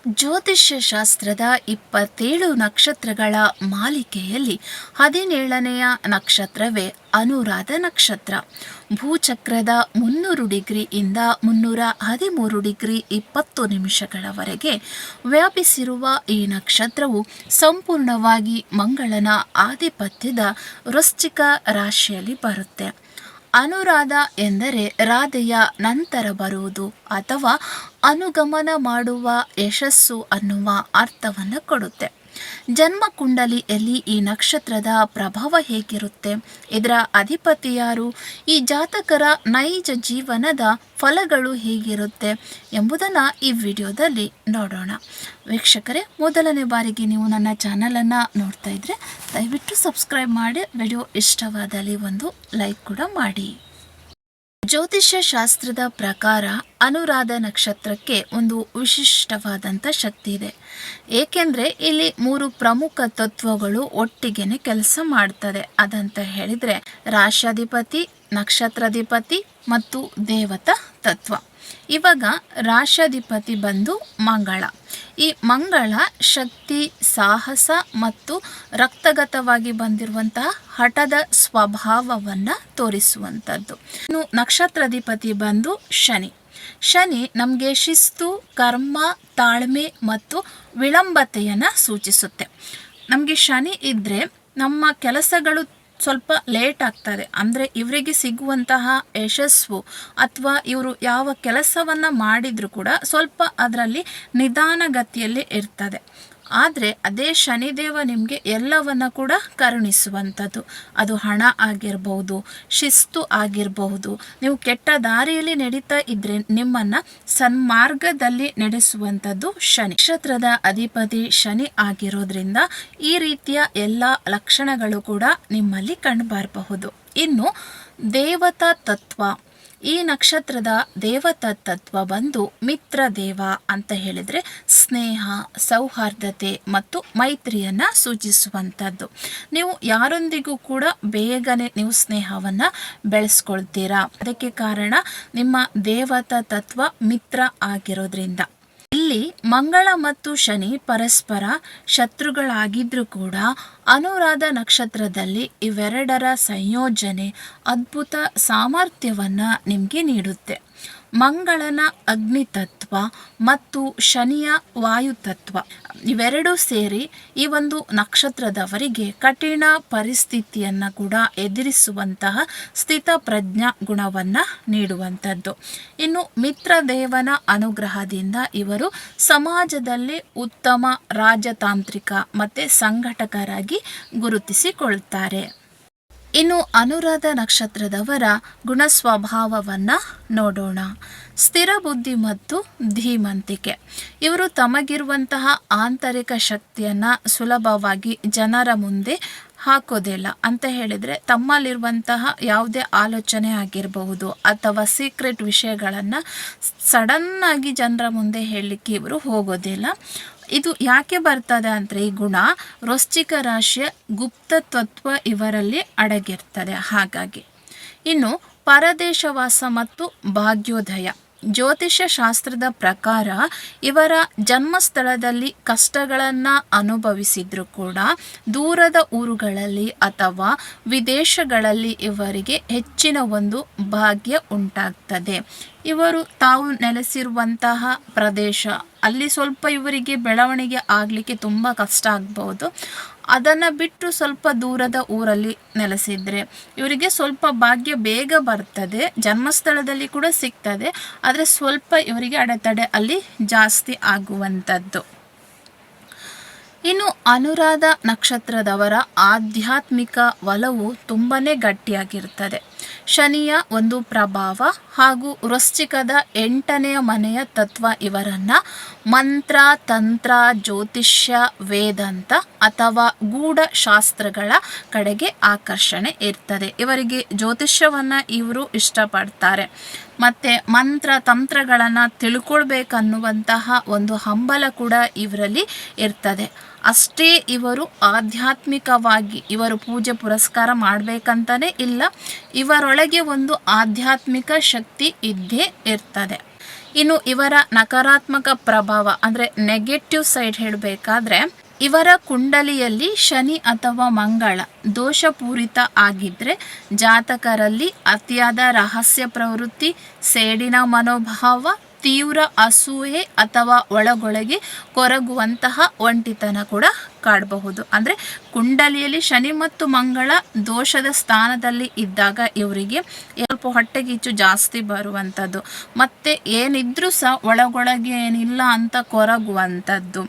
ಜ್ಯೋತಿಷ್ಯ ಶಾಸ್ತ್ರದ 27 ನಕ್ಷತ್ರಗಳ ಮಾಲಿಕೆಯಲ್ಲಿ 17ನೆಯ ನಕ್ಷತ್ರವೇ ಅನುರಾಧ ನಕ್ಷತ್ರ. ಭೂಚಕ್ರದ 300 ಡಿಗ್ರಿಯಿಂದ 313 ಡಿಗ್ರಿ 20 ನಿಮಿಷಗಳವರೆಗೆ ವ್ಯಾಪಿಸಿರುವ ಈ ನಕ್ಷತ್ರವು ಸಂಪೂರ್ಣವಾಗಿ ಮಂಗಳನ ಆಧಿಪತ್ಯದ ವೃಶ್ಚಿಕ ರಾಶಿಯಲ್ಲಿ ಬರುತ್ತೆ. ಅನುರಾಧ ಎಂದರೆ ರಾಧೆಯ ನಂತರ ಬರುವುದು ಅಥವಾ ಅನುಗಮನ ಮಾಡುವ ಯಶಸ್ಸು ಅನ್ನುವ ಅರ್ಥವನ್ನು ಕೊಡುತ್ತೆ. ಜನ್ಮ ಕುಂಡಲಿಯಲ್ಲಿ ಈ ನಕ್ಷತ್ರದ ಪ್ರಭಾವ ಹೇಗಿರುತ್ತೆ, ಇದರ ಅಧಿಪತಿ ಯಾರು, ಈ ಜಾತಕರ ನೈಜ ಜೀವನದ ಫಲಗಳು ಹೇಗಿರುತ್ತೆ ಎಂಬುದನ್ನು ಈ ವಿಡಿಯೋದಲ್ಲಿ ನೋಡೋಣ. ವೀಕ್ಷಕರೇ, ಮೊದಲನೇ ಬಾರಿಗೆ ನೀವು ನನ್ನ ಚಾನಲನ್ನು ನೋಡ್ತಾ ಇದ್ರೆ ದಯವಿಟ್ಟು ಸಬ್ಸ್ಕ್ರೈಬ್ ಮಾಡಿ, ವಿಡಿಯೋ ಇಷ್ಟವಾದಲ್ಲಿ ಒಂದು ಲೈಕ್ ಕೂಡ ಮಾಡಿ. ಜ್ಯೋತಿಷ್ಯ ಶಾಸ್ತ್ರದ ಪ್ರಕಾರ ಅನುರಾಧ ನಕ್ಷತ್ರಕ್ಕೆ ಒಂದು ವಿಶಿಷ್ಟವಾದಂಥ ಶಕ್ತಿ ಇದೆ. ಏಕೆಂದರೆ ಇಲ್ಲಿ 3 ಪ್ರಮುಖ ತತ್ವಗಳು ಒಟ್ಟಿಗೆನೆ ಕೆಲಸ ಮಾಡ್ತದೆ. ಅದಂತ ಹೇಳಿದರೆ ರಾಶ್ಯಾಧಿಪತಿ, ನಕ್ಷತ್ರಾಧಿಪತಿ ಮತ್ತು ದೇವತಾ ತತ್ವ. ಇವಾಗ ರಾಶ್ಯಾಧಿಪತಿ ಬಂದು ಮಂಗಳ. ಈ ಮಂಗಳ ಶಕ್ತಿ, ಸಾಹಸ ಮತ್ತು ರಕ್ತಗತವಾಗಿ ಬಂದಿರುವಂತಹ ಹಠದ ಸ್ವಭಾವವನ್ನು ತೋರಿಸುವಂಥದ್ದು. ಇನ್ನು ನಕ್ಷತ್ರಾಧಿಪತಿ ಬಂದು ಶನಿ. ಶನಿ ನಮಗೆ ಶಿಸ್ತು, ಕರ್ಮ, ತಾಳ್ಮೆ ಮತ್ತು ವಿಳಂಬತೆಯನ್ನು ಸೂಚಿಸುತ್ತೆ. ನಮಗೆ ಶನಿ ಇದ್ದರೆ ನಮ್ಮ ಕೆಲಸಗಳು ಸ್ವಲ್ಪ ಲೇಟ್ ಆಗ್ತದೆ. ಅಂದರೆ ಇವರಿಗೆ ಸಿಗುವಂತಹ ಯಶಸ್ಸು ಅಥವಾ ಇವರು ಯಾವ ಕೆಲಸವನ್ನು ಮಾಡಿದರೂ ಕೂಡ ಸ್ವಲ್ಪ ಅದರಲ್ಲಿ ನಿಧಾನಗತಿಯಲ್ಲಿ ಇರ್ತದೆ. ಆದರೆ ಅದೇ ಶನಿದೇವ ನಿಮಗೆ ಎಲ್ಲವನ್ನು ಕೂಡ ಕರುಣಿಸುವಂಥದ್ದು. ಅದು ಹಣ ಆಗಿರಬಹುದು, ಶಿಸ್ತು ಆಗಿರಬಹುದು. ನೀವು ಕೆಟ್ಟ ದಾರಿಯಲ್ಲಿ ನಡೀತಾ ಇದ್ದರೆ ನಿಮ್ಮನ್ನು ಸನ್ಮಾರ್ಗದಲ್ಲಿ ನಡೆಸುವಂಥದ್ದು ಶನಿ. ನಕ್ಷತ್ರದ ಅಧಿಪತಿ ಶನಿ ಆಗಿರೋದ್ರಿಂದ ಈ ರೀತಿಯ ಎಲ್ಲ ಲಕ್ಷಣಗಳು ಕೂಡ ನಿಮ್ಮಲ್ಲಿ ಕಂಡುಬರಬಹುದು. ಇನ್ನು ದೇವತಾ ತತ್ವ. ಈ ನಕ್ಷತ್ರದ ದೇವತಾ ತತ್ವ ಬಂದು ಮಿತ್ರ ದೇವ ಅಂತ ಹೇಳಿದರೆ ಸ್ನೇಹ, ಸೌಹಾರ್ದತೆ ಮತ್ತು ಮೈತ್ರಿಯನ್ನು ಸೂಚಿಸುವಂಥದ್ದು. ನೀವು ಯಾರೊಂದಿಗೂ ಕೂಡ ಬೇಗನೆ ನೀವು ಸ್ನೇಹವನ್ನು ಬೆಳೆಸ್ಕೊಳ್ತೀರಾ. ಅದಕ್ಕೆ ಕಾರಣ ನಿಮ್ಮ ದೇವತಾ ತತ್ವ ಮಿತ್ರ ಆಗಿರೋದ್ರಿಂದ. ಇಲ್ಲಿ ಮಂಗಳ ಮತ್ತು ಶನಿ ಪರಸ್ಪರ ಶತ್ರುಗಳಾಗಿದ್ರೂ ಕೂಡ ಅನುರಾಧ ನಕ್ಷತ್ರದಲ್ಲಿ ಇವೆರಡರ ಸಂಯೋಜನೆ ಅದ್ಭುತ ಸಾಮರ್ಥ್ಯವನ್ನು ನಿಮಗೆ ನೀಡುತ್ತೆ. ಮಂಗಳನ ಅಗ್ನಿತತ್ವ ಮತ್ತು ಶನಿಯ ವಾಯುತತ್ವ ಇವೆರಡೂ ಸೇರಿ ಈ ಒಂದು ನಕ್ಷತ್ರದವರಿಗೆ ಕಠಿಣ ಪರಿಸ್ಥಿತಿಯನ್ನು ಕೂಡ ಎದುರಿಸುವಂತಹ ಸ್ಥಿತಪ್ರಜ್ಞ ಗುಣವನ್ನು ನೀಡುವಂಥದ್ದು. ಇನ್ನು ಮಿತ್ರದೇವನ ಅನುಗ್ರಹದಿಂದ ಇವರು ಸಮಾಜದಲ್ಲಿ ಉತ್ತಮ ರಾಜತಾಂತ್ರಿಕ ಮತ್ತು ಸಂಘಟಕರಾಗಿ ಗುರುತಿಸಿಕೊಳ್ತಾರೆ. ಇನ್ನು ಅನುರಾಧ ನಕ್ಷತ್ರದವರ ಗುಣ ಸ್ವಭಾವವನ್ನು ನೋಡೋಣ. ಸ್ಥಿರ ಬುದ್ಧಿ ಮತ್ತು ಧೀಮಂತಿಕೆ. ಇವರು ತಮಗಿರುವಂತಹ ಆಂತರಿಕ ಶಕ್ತಿಯನ್ನು ಸುಲಭವಾಗಿ ಜನರ ಮುಂದೆ ಹಾಕೋದಿಲ್ಲ. ಅಂತ ಹೇಳಿದರೆ ತಮ್ಮಲ್ಲಿರುವಂತಹ ಯಾವುದೇ ಆಲೋಚನೆ ಆಗಿರಬಹುದು ಅಥವಾ ಸೀಕ್ರೆಟ್ ವಿಷಯಗಳನ್ನು ಸಡನ್ನಾಗಿ ಜನರ ಮುಂದೆ ಹೇಳಲಿಕ್ಕೆ ಇವರು ಹೋಗೋದಿಲ್ಲ. ಇದು ಯಾಕೆ ಬರ್ತದೆ ಅಂದರೆ ಈ ಗುಣ ವೃಶ್ಚಿಕ ರಾಶಿಯ ಗುಪ್ತತತ್ವ ಇವರಲ್ಲಿ ಅಡಗಿರ್ತದೆ. ಹಾಗಾಗಿ ಇನ್ನು ಪರದೇಶವಾಸ ಮತ್ತು ಭಾಗ್ಯೋದಯ. ಜ್ಯೋತಿಷ್ಯ ಶಾಸ್ತ್ರದ ಪ್ರಕಾರ ಇವರ ಜನ್ಮಸ್ಥಳದಲ್ಲಿ ಕಷ್ಟಗಳನ್ನು ಅನುಭವಿಸಿದ್ರು ಕೂಡ ದೂರದ ಊರುಗಳಲ್ಲಿ ಅಥವಾ ವಿದೇಶಗಳಲ್ಲಿ ಇವರಿಗೆ ಹೆಚ್ಚಿನ ಒಂದು ಭಾಗ್ಯ ಉಂಟಾಗ್ತದೆ. ಇವರು ತಾವು ನೆಲೆಸಿರುವಂತಹ ಪ್ರದೇಶ ಅಲ್ಲಿ ಸ್ವಲ್ಪ ಇವರಿಗೆ ಬೆಳವಣಿಗೆ ಆಗಲಿಕ್ಕೆ ತುಂಬ ಕಷ್ಟ ಆಗ್ಬೋದು. ಅದನ್ನು ಬಿಟ್ಟು ಸ್ವಲ್ಪ ದೂರದ ಊರಲ್ಲಿ ನೆಲೆಸಿದರೆ ಇವರಿಗೆ ಸ್ವಲ್ಪ ಭಾಗ್ಯ ಬೇಗ ಬರ್ತದೆ. ಜನ್ಮಸ್ಥಳದಲ್ಲಿ ಕೂಡ ಸಿಗ್ತದೆ, ಆದರೆ ಸ್ವಲ್ಪ ಇವರಿಗೆ ಅಡೆತಡೆ ಅಲ್ಲಿ ಜಾಸ್ತಿ ಆಗುವಂಥದ್ದು. ಇನ್ನು ಅನುರಾಧ ನಕ್ಷತ್ರದವರ ಆಧ್ಯಾತ್ಮಿಕ ಒಲವು ತುಂಬಾ ಗಟ್ಟಿಯಾಗಿರ್ತದೆ. ಶನಿಯ ಒಂದು ಪ್ರಭಾವ ಹಾಗೂ ವೃಶ್ಚಿಕದ 8ನೇ ಮನೆಯ ತತ್ವ ಇವರನ್ನು ಮಂತ್ರ, ತಂತ್ರ, ಜ್ಯೋತಿಷ್ಯ, ವೇದಾಂತ ಅಥವಾ ಗೂಢ ಶಾಸ್ತ್ರಗಳ ಕಡೆಗೆ ಆಕರ್ಷಣೆ ಇರ್ತದೆ. ಇವರಿಗೆ ಜ್ಯೋತಿಷ್ಯವನ್ನು ಇವರು ಇಷ್ಟಪಡ್ತಾರೆ ಮತ್ತು ಮಂತ್ರ ತಂತ್ರಗಳನ್ನು ತಿಳ್ಕೊಳ್ಬೇಕನ್ನುವಂತಹ ಒಂದು ಹಂಬಲ ಕೂಡ ಇವರಲ್ಲಿ ಇರ್ತದೆ. ಅಷ್ಟೇ ಇವರು ಆಧ್ಯಾತ್ಮಿಕವಾಗಿ ಇವರು ಪೂಜೆ ಪುರಸ್ಕಾರ ಮಾಡಬೇಕಂತಲೇ ಇಲ್ಲ, ಇವರೊಳಗೆ ಒಂದು ಆಧ್ಯಾತ್ಮಿಕ ಶಕ್ತಿ ಇದ್ದೇ ಇರ್ತದೆ. ಇನ್ನು ಇವರ ನಕಾರಾತ್ಮಕ ಪ್ರಭಾವ ಅಂದರೆ ನೆಗೆಟಿವ್ ಸೈಡ್ ಹೇಳಬೇಕಾದ್ರೆ, ಇವರ ಕುಂಡಲಿಯಲ್ಲಿ ಶನಿ ಅಥವಾ ಮಂಗಳ ದೋಷಪೂರಿತ ಆಗಿದ್ರೆ ಜಾತಕರಲ್ಲಿ ಅತಿಯಾದ ರಹಸ್ಯ ಪ್ರವೃತ್ತಿ, ಸೇಡಿನ ಮನೋಭಾವ, ತೀವ್ರ ಅಸೂಯೆ ಅಥವಾ ಒಳಗೊಳಗೆ ಕೊರಗುವಂತಹ ಒಂಟಿತನ ಕೂಡ ಕಾಡಬಹುದು. ಅಂದರೆ ಕುಂಡಲಿಯಲ್ಲಿ ಶನಿ ಮತ್ತು ಮಂಗಳ ದೋಷದ ಸ್ಥಾನದಲ್ಲಿ ಇದ್ದಾಗ ಇವರಿಗೆ ಸ್ವಲ್ಪ ಹೊಟ್ಟೆಗಿಚ್ಚು ಜಾಸ್ತಿ ಬರುವಂಥದ್ದು, ಮತ್ತು ಏನಿದ್ರೂ ಸಹ ಒಳಗೊಳಗೆ ಏನಿಲ್ಲ ಅಂತ ಕೊರಗುವಂಥದ್ದು,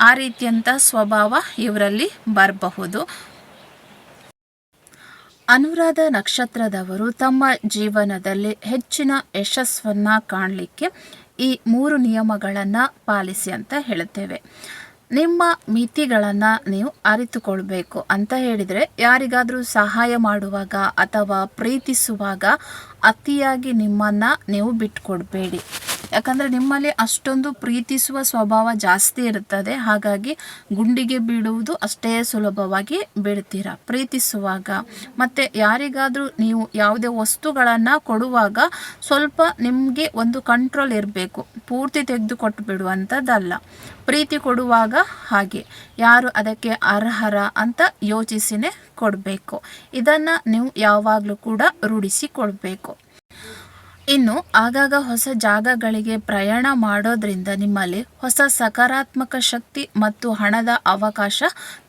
ಆ ರೀತಿಯಂಥ ಸ್ವಭಾವ ಇವರಲ್ಲಿ ಬರಬಹುದು. ಅನುರಾಧ ನಕ್ಷತ್ರದವರು ತಮ್ಮ ಜೀವನದಲ್ಲಿ ಹೆಚ್ಚಿನ ಯಶಸ್ಸನ್ನು ಕಾಣಲಿಕ್ಕೆ ಈ 3 ನಿಯಮಗಳನ್ನು ಪಾಲಿಸಿ ಅಂತ ಹೇಳುತ್ತೇವೆ. ನಿಮ್ಮ ಮಿತಿಗಳನ್ನು ನೀವು ಅರಿತುಕೊಳ್ಬೇಕು ಅಂತ ಹೇಳಿದರೆ, ಯಾರಿಗಾದರೂ ಸಹಾಯ ಮಾಡುವಾಗ ಅಥವಾ ಪ್ರೀತಿಸುವಾಗ ಅತಿಯಾಗಿ ನಿಮ್ಮನ್ನು ನೀವು ಬಿಟ್ಕೊಡ್ಬೇಡಿ. ಯಾಕಂದರೆ ನಿಮ್ಮಲ್ಲಿ ಅಷ್ಟೊಂದು ಪ್ರೀತಿಸುವ ಸ್ವಭಾವ ಜಾಸ್ತಿ ಇರುತ್ತದೆ. ಹಾಗಾಗಿ ಗುಂಡಿಗೆ ಬೀಳುವುದು ಅಷ್ಟೇ ಸುಲಭವಾಗಿ ಬೀಳ್ತೀರ ಪ್ರೀತಿಸುವಾಗ. ಮತ್ತು ಯಾರಿಗಾದರೂ ನೀವು ಯಾವುದೇ ವಸ್ತುಗಳನ್ನು ಕೊಡುವಾಗ ಸ್ವಲ್ಪ ನಿಮಗೆ ಒಂದು ಕಂಟ್ರೋಲ್ ಇರಬೇಕು. ಪೂರ್ತಿ ತೆಗೆದುಕೊಟ್ಟು ಬಿಡುವಂಥದ್ದಲ್ಲ. ಪ್ರೀತಿ ಕೊಡುವಾಗ ಹಾಗೆ ಯಾರು ಅದಕ್ಕೆ ಅರ್ಹರ ಅಂತ ಯೋಚಿಸಿನೇ ಕೊಡಬೇಕು. ಇದನ್ನು ನೀವು ಯಾವಾಗಲೂ ಕೂಡ ರೂಢಿಸಿಕೊಳ್ಬೇಕು. ಇನ್ನು ಆಗಾಗ ಹೊಸ ಜಾಗಗಳಿಗೆ ಪ್ರಯಾಣ ಮಾಡೋದ್ರಿಂದ ನಿಮ್ಮಲ್ಲಿ ಹೊಸ ಸಕಾರಾತ್ಮಕ ಶಕ್ತಿ ಮತ್ತು ಹಣದ ಅವಕಾಶ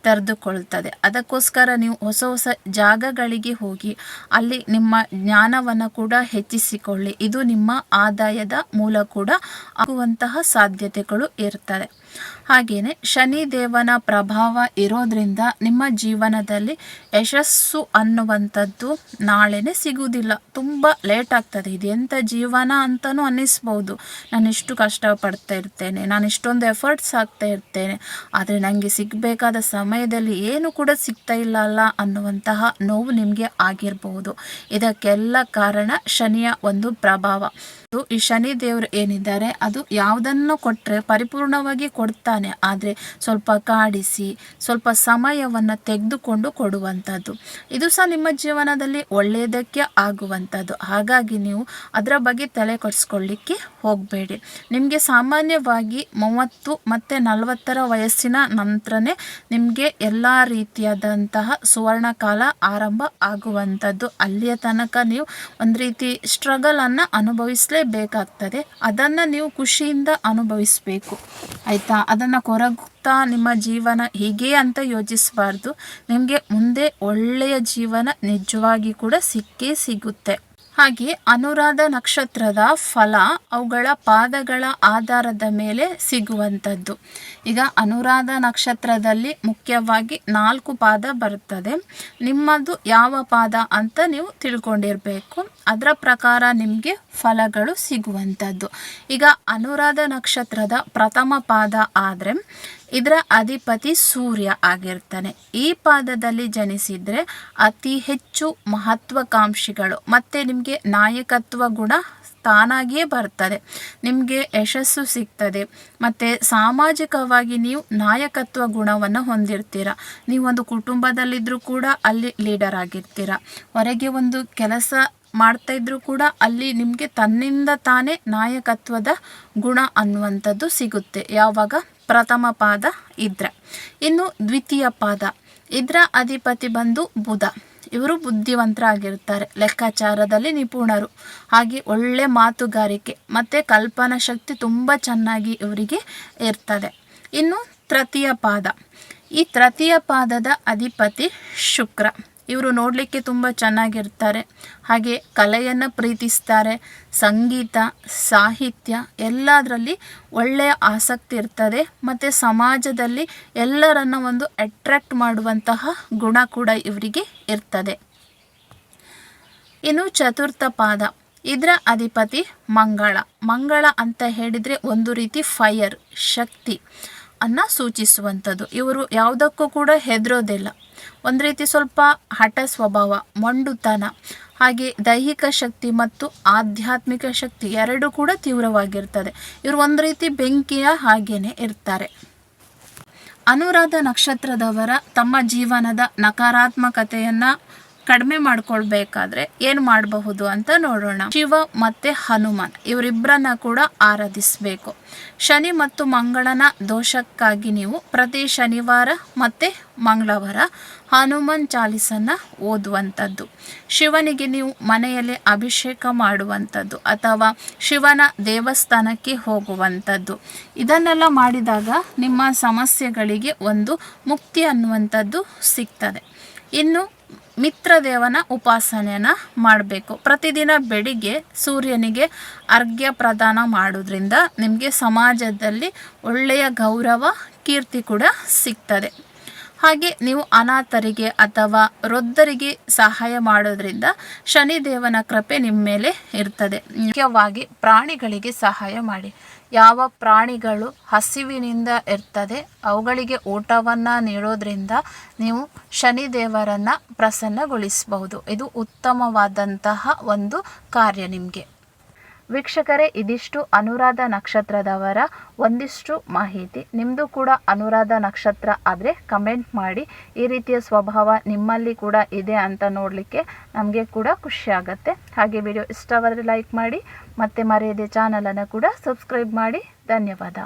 ತೆರೆದುಕೊಳ್ತದೆ. ಅದಕ್ಕೋಸ್ಕರ ನೀವು ಹೊಸ ಹೊಸ ಜಾಗಗಳಿಗೆ ಹೋಗಿ ಅಲ್ಲಿ ನಿಮ್ಮ ಜ್ಞಾನವನ್ನು ಕೂಡ ಹೆಚ್ಚಿಸಿಕೊಳ್ಳಿ. ಇದು ನಿಮ್ಮ ಆದಾಯದ ಮೂಲ ಕೂಡ ಆಗುವಂತಹ ಸಾಧ್ಯತೆಗಳು ಇರ್ತದೆ. ಹಾಗೆಯೇ ಶನಿದೇವನ ಪ್ರಭಾವ ಇರೋದ್ರಿಂದ ನಿಮ್ಮ ಜೀವನದಲ್ಲಿ ಯಶಸ್ಸು ಅನ್ನುವಂಥದ್ದು ನಾಳೆನೇ ಸಿಗುವುದಿಲ್ಲ, ತುಂಬ ಲೇಟ್ ಆಗ್ತದೆ. ಇದು ಎಂಥ ಜೀವನ ಅಂತಲೂ ಅನ್ನಿಸ್ಬೋದು. ನಾನು ಇಷ್ಟು ಕಷ್ಟಪಡ್ತಾ ಇರ್ತೇನೆ, ನಾನು ಇಷ್ಟೊಂದು ಎಫರ್ಟ್ಸ್ ಹಾಕ್ತಾ ಇರ್ತೇನೆ, ಆದರೆ ನನಗೆ ಸಿಗಬೇಕಾದ ಸಮಯದಲ್ಲಿ ಏನು ಕೂಡ ಸಿಗ್ತಾ ಇಲ್ಲ ಅಲ್ಲ ಅನ್ನುವಂತಹ ನೋವು ನಿಮಗೆ ಆಗಿರಬಹುದು. ಇದಕ್ಕೆಲ್ಲ ಕಾರಣ ಶನಿಯ ಒಂದು ಪ್ರಭಾವ. ಈ ಶನಿ ದೇವರು ಏನಿದ್ದಾರೆ ಅದು ಯಾವುದನ್ನು ಕೊಟ್ಟರೆ ಪರಿಪೂರ್ಣವಾಗಿ ಕೊಡ್ತಾನೆ, ಆದರೆ ಸ್ವಲ್ಪ ಕಾಡಿಸಿ ಸ್ವಲ್ಪ ಸಮಯವನ್ನು ತೆಗೆದುಕೊಂಡು ಕೊಡುವಂಥದ್ದು. ಇದು ಸಹ ನಿಮ್ಮ ಜೀವನದಲ್ಲಿ ಒಳ್ಳೆಯದಕ್ಕೆ ಆಗುವಂಥದ್ದು. ಹಾಗಾಗಿ ನೀವು ಅದರ ಬಗ್ಗೆ ತಲೆ ಕೆಡಿಸ್ಕೊಳ್ಳಿಕ್ಕೆ ಹೋಗಬೇಡಿ. ನಿಮಗೆ ಸಾಮಾನ್ಯವಾಗಿ 30 ಮತ್ತು 40 ವಯಸ್ಸಿನ ನಂತರನೇ ನಿಮಗೆ ಎಲ್ಲ ರೀತಿಯಾದಂತಹ ಸುವರ್ಣ ಕಾಲ ಆರಂಭ ಆಗುವಂಥದ್ದು. ಅಲ್ಲಿಯ ತನಕ ನೀವು ಒಂದು ರೀತಿ ಸ್ಟ್ರಗಲನ್ನು ಅನುಭವಿಸಲೇಬೇಕಾಗ್ತದೆ. ಅದನ್ನು ನೀವು ಖುಷಿಯಿಂದ ಅನುಭವಿಸಬೇಕು, ಆಯಿತಾ? ಅದನ್ನು ಕೊರಗುತ್ತಾ ನಿಮ್ಮ ಜೀವನ ಹೀಗೆ ಅಂತ ಯೋಚಿಸಬಾರ್ದು. ನಿಮಗೆ ಮುಂದೆ ಒಳ್ಳೆಯ ಜೀವನ ನಿಜವಾಗಿ ಕೂಡ ಸಿಕ್ಕೇ ಸಿಗುತ್ತೆ. ಹಾಗೆ ಅನುರಾಧ ನಕ್ಷತ್ರದ ಫಲ ಅವುಗಳ ಪಾದಗಳ ಆಧಾರದ ಮೇಲೆ ಸಿಗುವಂಥದ್ದು. ಈಗ ಅನುರಾಧ ನಕ್ಷತ್ರದಲ್ಲಿ ಮುಖ್ಯವಾಗಿ 4 ಪಾದ ಬರುತ್ತದೆ. ನಿಮ್ಮದು ಯಾವ ಪಾದ ಅಂತ ನೀವು ತಿಳ್ಕೊಂಡಿರಬೇಕು. ಅದರ ಪ್ರಕಾರ ನಿಮಗೆ ಫಲಗಳು ಸಿಗುವಂಥದ್ದು. ಈಗ ಅನುರಾಧ ನಕ್ಷತ್ರದ ಪ್ರಥಮ ಪಾದ ಆದರೆ ಇದರ ಅಧಿಪತಿ ಸೂರ್ಯ ಆಗಿರ್ತಾನೆ. ಈ ಪಾದದಲ್ಲಿ ಜನಿಸಿದರೆ ಅತಿ ಹೆಚ್ಚು ಮಹತ್ವಾಕಾಂಕ್ಷಿಗಳು ಮತ್ತು ನಿಮಗೆ ನಾಯಕತ್ವ ಗುಣ ತಾನಾಗಿಯೇ ಬರ್ತದೆ. ನಿಮಗೆ ಯಶಸ್ಸು ಸಿಗ್ತದೆ ಮತ್ತು ಸಾಮಾಜಿಕವಾಗಿ ನೀವು ನಾಯಕತ್ವ ಗುಣವನ್ನು ಹೊಂದಿರ್ತೀರ. ನೀವೊಂದು ಕುಟುಂಬದಲ್ಲಿದ್ದರೂ ಕೂಡ ಅಲ್ಲಿ ಲೀಡರ್ ಆಗಿರ್ತೀರ. ಹೊರಗೆ ಒಂದು ಕೆಲಸ ಮಾಡ್ತಾ ಇದ್ರೂ ಕೂಡ ಅಲ್ಲಿ ನಿಮಗೆ ತನ್ನಿಂದ ತಾನೇ ನಾಯಕತ್ವದ ಗುಣ ಅನ್ನುವಂಥದ್ದು ಸಿಗುತ್ತೆ, ಯಾವಾಗ ಪ್ರಥಮ ಪಾದ ಇದ್ರೆ. ಇನ್ನು ದ್ವಿತೀಯ ಪಾದ, ಇದರ ಅಧಿಪತಿ ಬಂದು ಬುಧ. ಇವರು ಬುದ್ಧಿವಂತರಾಗಿರ್ತಾರೆ, ಲೆಕ್ಕಾಚಾರದಲ್ಲಿ ನಿಪುಣರು, ಹಾಗೆ ಒಳ್ಳೆ ಮಾತುಗಾರಿಕೆ ಮತ್ತು ಕಲ್ಪನಾ ಶಕ್ತಿ ತುಂಬ ಚೆನ್ನಾಗಿ ಇವರಿಗೆ ಇರ್ತದೆ. ಇನ್ನು ತೃತೀಯ ಪಾದ, ಈ ತೃತೀಯ ಪಾದದ ಅಧಿಪತಿ ಶುಕ್ರ. ಇವರು ನೋಡಲಿಕ್ಕೆ ತುಂಬ ಚೆನ್ನಾಗಿರ್ತಾರೆ, ಹಾಗೆ ಕಲೆಯನ್ನು ಪ್ರೀತಿಸ್ತಾರೆ, ಸಂಗೀತ ಸಾಹಿತ್ಯ ಎಲ್ಲದರಲ್ಲಿ ಒಳ್ಳೆಯ ಆಸಕ್ತಿ ಇರ್ತದೆ ಮತ್ತು ಸಮಾಜದಲ್ಲಿ ಎಲ್ಲರನ್ನ ಒಂದು ಅಟ್ರಾಕ್ಟ್ ಮಾಡುವಂತಹ ಗುಣ ಕೂಡ ಇವರಿಗೆ ಇರ್ತದೆ. ಇನ್ನು ಚತುರ್ಥ ಪಾದ, ಇದರ ಅಧಿಪತಿ ಮಂಗಳ. ಮಂಗಳ ಅಂತ ಹೇಳಿದರೆ ಒಂದು ರೀತಿ ಫೈರ್, ಶಕ್ತಿ ಅನ್ನು ಸೂಚಿಸುವಂಥದ್ದು. ಇವರು ಯಾವುದಕ್ಕೂ ಕೂಡ ಹೆದರೋದಿಲ್ಲ. ಒಂದು ರೀತಿ ಸ್ವಲ್ಪ ಹಠ ಸ್ವಭಾವ, ಮೊಂಡುತನ, ಹಾಗೆ ದೈಹಿಕ ಶಕ್ತಿ ಮತ್ತು ಆಧ್ಯಾತ್ಮಿಕ ಶಕ್ತಿ ಎರಡೂ ಕೂಡ ತೀವ್ರವಾಗಿರ್ತದೆ. ಇವರು ಒಂದು ರೀತಿ ಬೆಂಕಿಯ ಹಾಗೇನೆ ಇರ್ತಾರೆ. ಅನುರಾಧ ನಕ್ಷತ್ರದವರ ತಮ್ಮ ಜೀವನದ ನಕಾರಾತ್ಮಕತೆಯನ್ನು ಕಡಿಮೆ ಮಾಡ್ಕೊಳ್ಬೇಕಾದ್ರೆ ಏನು ಮಾಡಬಹುದು ಅಂತ ನೋಡೋಣ. ಶಿವ ಮತ್ತೆ ಹನುಮಾನ್ ಇವರಿಬ್ಬರನ್ನ ಕೂಡ ಆರಾಧಿಸಬೇಕು. ಶನಿ ಮತ್ತು ಮಂಗಳನ ದೋಷಕ್ಕಾಗಿ ನೀವು ಪ್ರತಿ ಶನಿವಾರ ಮತ್ತು ಮಂಗಳವಾರ ಹನುಮಾನ್ ಚಾಲಿಸನ್ನ ಓದುವಂಥದ್ದು. ಶಿವನಿಗೆ ನೀವು ಮನೆಯಲ್ಲಿ ಅಭಿಷೇಕ ಮಾಡುವಂಥದ್ದು ಅಥವಾ ಶಿವನ ದೇವಸ್ಥಾನಕ್ಕೆ ಹೋಗುವಂಥದ್ದು. ಇದನ್ನೆಲ್ಲ ಮಾಡಿದಾಗ ನಿಮ್ಮ ಸಮಸ್ಯೆಗಳಿಗೆ ಒಂದು ಮುಕ್ತಿ ಅನ್ನುವಂಥದ್ದು ಸಿಗ್ತದೆ. ಇನ್ನು ಮಿತ್ರದೇವನ ಉಪಾಸನೆಯನ್ನು ಮಾಡಬೇಕು. ಪ್ರತಿದಿನ ಬೆಳಿಗ್ಗೆ ಸೂರ್ಯನಿಗೆ ಅರ್ಘ್ಯ ಪ್ರದಾನ ಮಾಡೋದ್ರಿಂದ ನಿಮಗೆ ಸಮಾಜದಲ್ಲಿ ಒಳ್ಳೆಯ ಗೌರವ ಕೀರ್ತಿ ಕೂಡ ಸಿಗ್ತದೆ. ಹಾಗೆ ನೀವು ಅನಾಥರಿಗೆ ಅಥವಾ ವೃದ್ಧರಿಗೆ ಸಹಾಯ ಮಾಡೋದ್ರಿಂದ ಶನಿದೇವನ ಕೃಪೆ ನಿಮ್ಮ ಮೇಲೆ ಇರ್ತದೆ. ಮುಖ್ಯವಾಗಿ ಪ್ರಾಣಿಗಳಿಗೆ ಸಹಾಯ ಮಾಡಿ. ಯಾವ ಪ್ರಾಣಿಗಳು ಹಸಿವಿನಿಂದ ಇರ್ತದೆ ಅವುಗಳಿಗೆ ಊಟವನ್ನು ನೀಡೋದ್ರಿಂದ ನೀವು ಶನಿದೇವರನ್ನು ಪ್ರಸನ್ನಗೊಳಿಸಬಹುದು. ಇದು ಉತ್ತಮವಾದಂತಹ ಒಂದು ಕಾರ್ಯ ನಿಮಗೆ. ವೀಕ್ಷಕರೇ, ಇದಿಷ್ಟು ಅನುರಾಧ ನಕ್ಷತ್ರದವರ ಒಂದಿಷ್ಟು ಮಾಹಿತಿ. ನಿಮ್ಮದು ಕೂಡ ಅನುರಾಧ ನಕ್ಷತ್ರ ಆದರೆ ಕಮೆಂಟ್ ಮಾಡಿ. ಈ ರೀತಿಯ ಸ್ವಭಾವ ನಿಮ್ಮಲ್ಲಿ ಕೂಡ ಇದೆ ಅಂತ ನೋಡಲಿಕ್ಕೆ ನಮಗೆ ಕೂಡ ಖುಷಿ ಆಗುತ್ತೆ. ಹಾಗೆ ವಿಡಿಯೋ ಇಷ್ಟವಾದರೆ ಲೈಕ್ ಮಾಡಿ, ಮತ್ತೆ ಮರೆಯದೆ ಚಾನಲನ್ನು ಕೂಡ ಸಬ್ಸ್ಕ್ರೈಬ್ ಮಾಡಿ. ಧನ್ಯವಾದ.